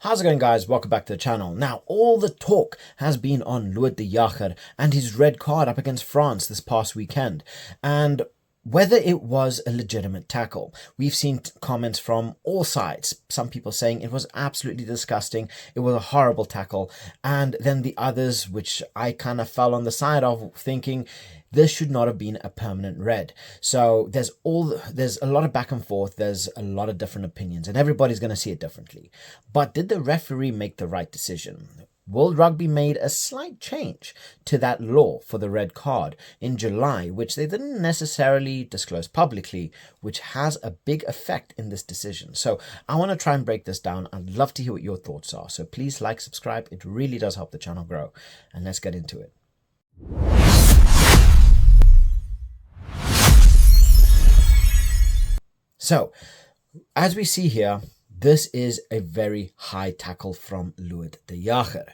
How's it going, guys? Welcome back to the channel. Now, all the talk has been on Lood de Jager and his red card up against France this past weekend, and whether it was a legitimate tackle. We've seen comments from all sides. Some people saying it was absolutely disgusting, it was a horrible tackle, and then the others, which I kind of fell on the side of, thinking this should not have been a permanent red. So there's a lot of back and forth, there's a lot of different opinions, and everybody's going to see it differently. But did the referee make the right decision? World Rugby made a slight change to that law for the red card in July, which they didn't necessarily disclose publicly, which has a big effect in this decision. So I want to try and break this down. I'd love to hear what your thoughts are. So please like, subscribe. It really does help the channel grow. And let's get into it. So, as we see here, this is a very high tackle from Lood de Jager.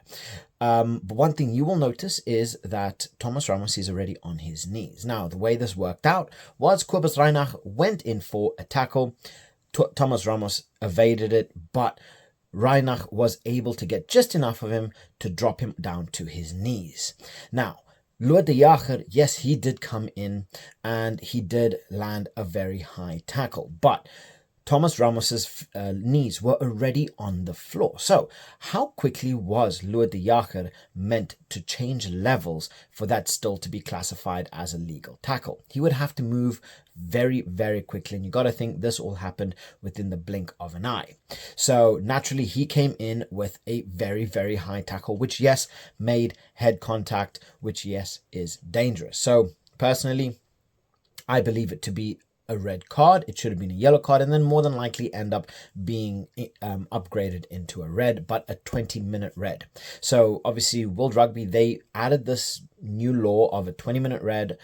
But one thing you will notice is that Thomas Ramos is already on his knees. Now, the way this worked out was Cobus Reinach went in for a tackle. Thomas Ramos evaded it, but Reinach was able to get just enough of him to drop him down to his knees. Now, Lood de Jager, yes, he did come in and he did land a very high tackle, but Thomas Ramos's knees were already on the floor. So how quickly was Lood de Jager meant to change levels for that still to be classified as a legal tackle? He would have to move very, very quickly. And you got to think this all happened within the blink of an eye. So naturally, he came in with a very, very high tackle, which, yes, made head contact, which, yes, is dangerous. So personally, I believe it to be a red card. It should have been a yellow card and then more than likely end up being upgraded into a red, but a 20-minute red. So obviously World Rugby, they added this new law of a 20-minute red,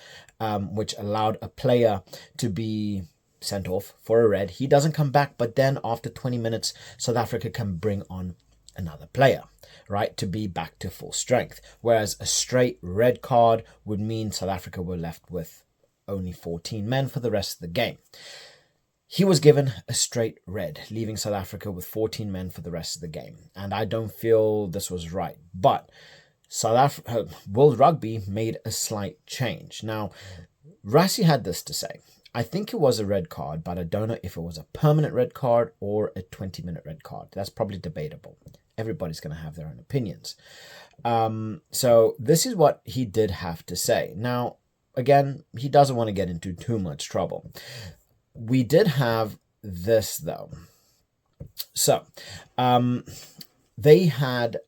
which allowed a player to be sent off for a red. He doesn't come back, but then after 20 minutes, South Africa can bring on another player, right, to be back to full strength. Whereas a straight red card would mean South Africa were left with only 14 men for the rest of the game. He was given a straight red, leaving South Africa with 14 men for the rest of the game. And I don't feel this was right. But World Rugby made a slight change. Now, Rassie had this to say. I think it was a red card, but I don't know if it was a permanent red card or a 20-minute red card. That's probably debatable. Everybody's going to have their own opinions. So this is what he did have to say. Now, again, he doesn't want to get into too much trouble. We did have this, though. So, they had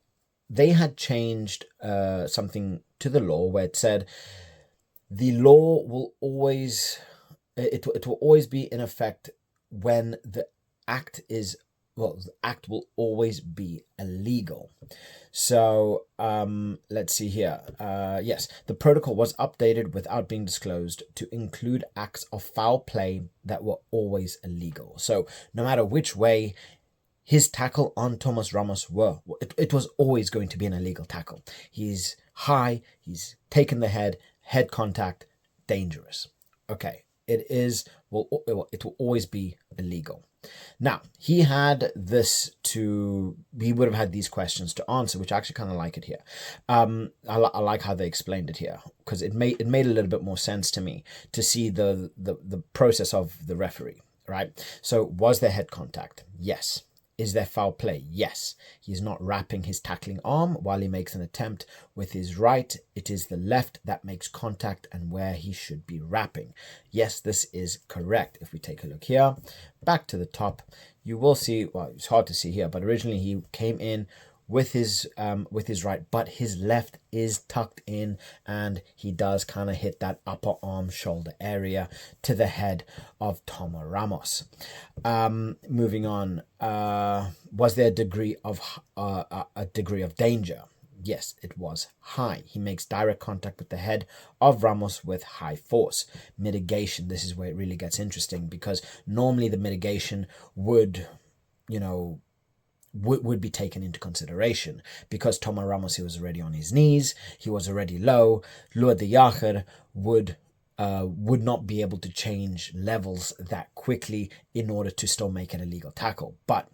changed something to the law where it said the law will always it will always be in effect when the act is the act will always be illegal. So let's see here. Yes, the protocol was updated without being disclosed to include acts of foul play that were always illegal. So no matter which way his tackle on Thomas Ramos it was always going to be an illegal tackle. He's high, he's taken the head contact, dangerous. Okay, it will always be illegal. Now, he would have had these questions to answer, which I actually kind of like it here. I like how they explained it here, because it made a little bit more sense to me to see the process of the referee, right? So was there head contact? Yes. Is there foul play? Yes. He's not wrapping his tackling arm while he makes an attempt with his right. It is the left that makes contact and where he should be wrapping. Yes, this is correct. If we take a look here, back to the top, you will see, well, it's hard to see here, but originally he came in with his right, but his left is tucked in and he does kind of hit that upper arm shoulder area to the head of Thomas Ramos. Moving on, was there a degree of danger? Yes, it was high. He makes direct contact with the head of Ramos with high force. Mitigation, this is where it really gets interesting, because normally the mitigation would be taken into consideration, because Thomas Ramos, he was already on his knees, he was already low. Lood de Jager would not be able to change levels that quickly in order to still make it a legal tackle. But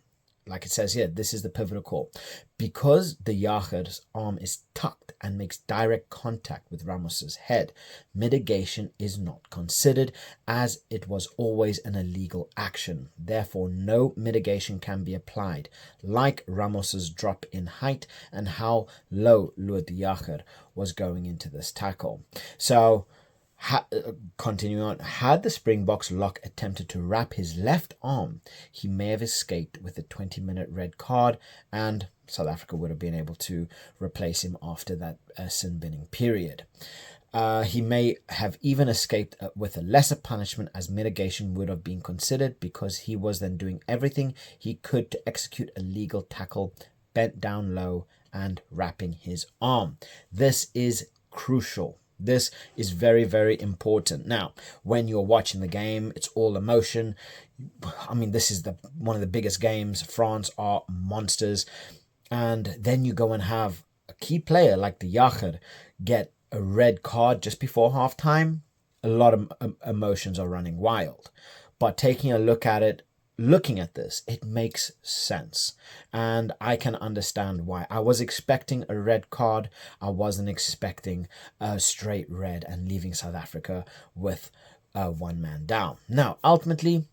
like it says here, this is the pivotal call. Because de Jager's arm is tucked and makes direct contact with Ramos's head, mitigation is not considered, as it was always an illegal action. Therefore, no mitigation can be applied, like Ramos's drop in height and how low Lood de Jager was going into this tackle. So, continuing on, had the Springboks lock attempted to wrap his left arm, he may have escaped with a 20-minute red card, and South Africa would have been able to replace him after that sin binning period. He may have even escaped with a lesser punishment, as mitigation would have been considered, because he was then doing everything he could to execute a legal tackle, bent down low and wrapping his arm. This is crucial. This is very, very important. Now, when you're watching the game, it's all emotion. I mean, this is one of the biggest games. France are monsters. And then you go and have a key player like de Jager get a red card just before halftime. A lot of emotions are running wild. But taking a look at it, looking at this, it makes sense, and I can understand why. I was expecting a red card. I wasn't expecting a straight red and leaving South Africa with one man down. Now, ultimately,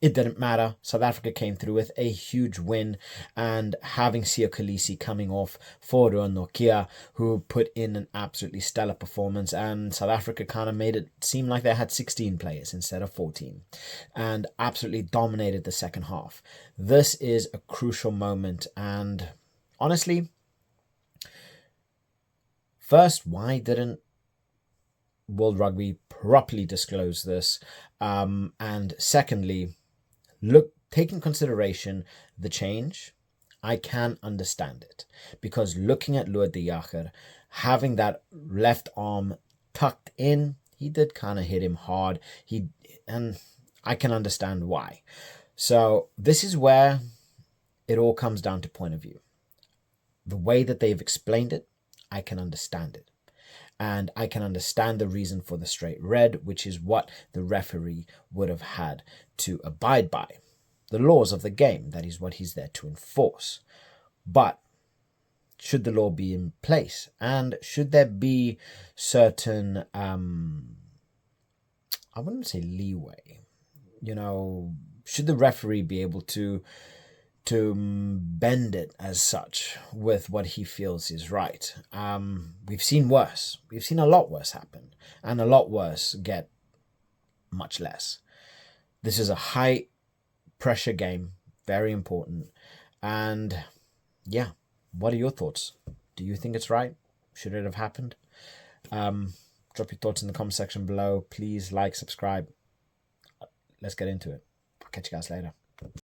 it didn't matter. South Africa came through with a huge win, and having Siya Kolisi coming off for Nokia, who put in an absolutely stellar performance, and South Africa kind of made it seem like they had 16 players instead of 14, and absolutely dominated the second half. This is a crucial moment, and honestly, first, why didn't World Rugby properly disclose this? And secondly, taking consideration the change, I can understand it, because looking at Lood de Jager, having that left arm tucked in, he did kind of hit him hard. And I can understand why. So this is where it all comes down to point of view. The way that they've explained it, I can understand it. And I can understand the reason for the straight red, which is what the referee would have had to abide by. The laws of the game, that is what he's there to enforce. But should the law be in place? And should there be certain, I wouldn't say leeway, should the referee be able to bend it as such with what he feels is right? We've seen worse. We've seen a lot worse happen, and a lot worse get much less. This is a high pressure game, very important. And yeah, what are your thoughts? Do you think it's right? Should it have happened? Drop your thoughts in the comment section below. Please like, subscribe. Let's get into it. I'll catch you guys later.